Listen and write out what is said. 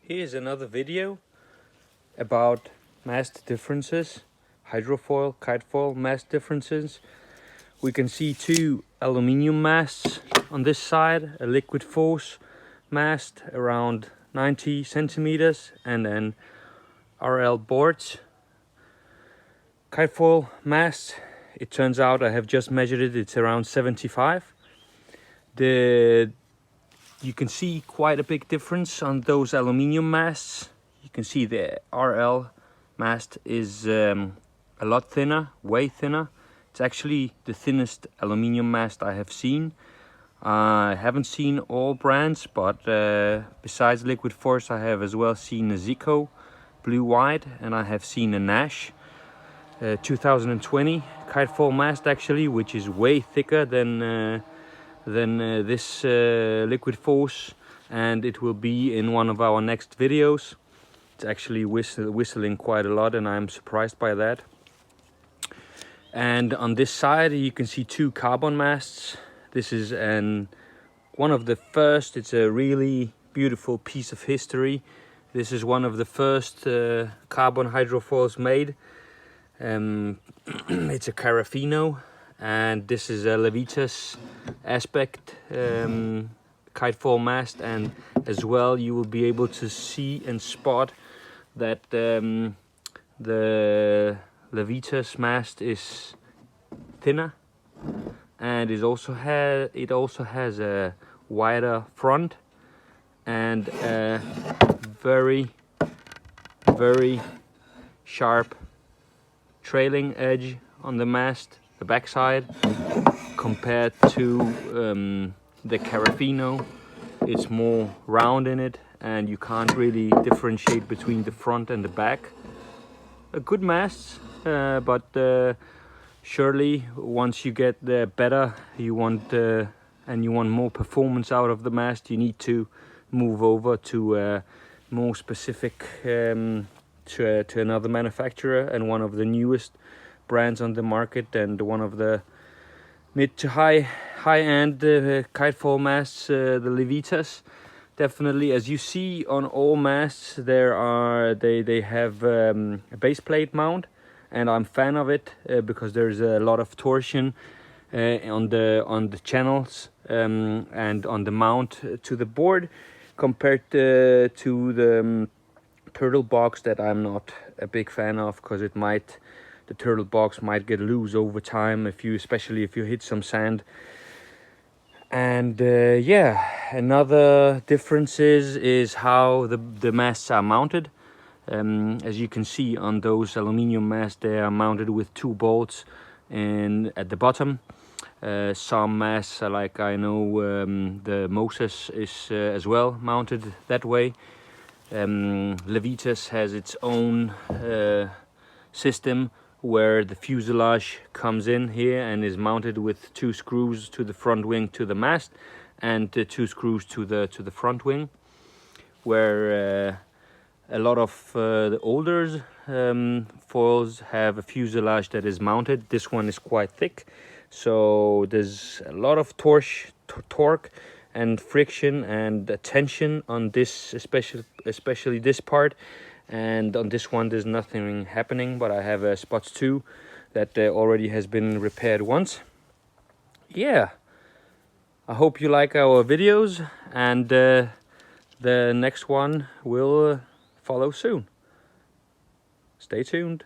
Here's another video about mast differences, hydrofoil, kitefoil mast differences. We can see two aluminium masts on this side, a liquid force mast around 90 centimeters and then RL boards. Kitefoil mast, it turns out I have just measured it, it's around 75. You can see quite a big difference on those aluminium masts. You can see the RL mast is a lot thinner, way thinner. It's actually the thinnest aluminium mast I have seen. I haven't seen all brands, but besides Liquid Force I have as well seen a Zico blue white, and I have seen a Nash 2020 kitefoil mast actually, which is way thicker than this Liquid Force, and it will be in one of our next videos. It's actually whistling quite a lot and I'm surprised by that. And on this side you can see two carbon masts. This is one of the first, it's a really beautiful piece of history. This is one of the first carbon hydrofoils made. It's a Carafino, and this is a Levitas aspect kitefoil mast, and as well you will be able to see and spot that the Levitas mast is thinner, and it also has a wider front and a very sharp trailing edge on the mast, the backside, compared to the Carafino. It's more round in it and you can't really differentiate between the front and the back. A good masts, but surely once you get the better you want and you want more performance out of the mast, you need to move over to more specific to another manufacturer and one of the newest brands on the market, and one of the mid to high-end kitefoil masts, the Levitas. Definitely, as you see on all masts, they have a base plate mount, and I'm a fan of it because there's a lot of torsion on the channels and on the mount to the board, compared to the turtle box that I'm not a big fan of, because the turtle box might get loose over time especially if you hit some sand. And yeah, another difference is how the masts are mounted. As you can see on those aluminium masts, they are mounted with two bolts at the bottom. Some masts, like I know the Moses is as well mounted that way. Levitas has its own system where the fuselage comes in here and is mounted with two screws to the front wing to the mast, and two screws to the front wing, where a lot of the older foils have a fuselage that is mounted. This one is quite thick, so there's a lot of torque and friction and tension on this, especially this part. And on this one there's nothing happening, but I have a spots 2 that already has been repaired once. Yeah, I hope you like our videos, and the next one will follow soon. Stay tuned.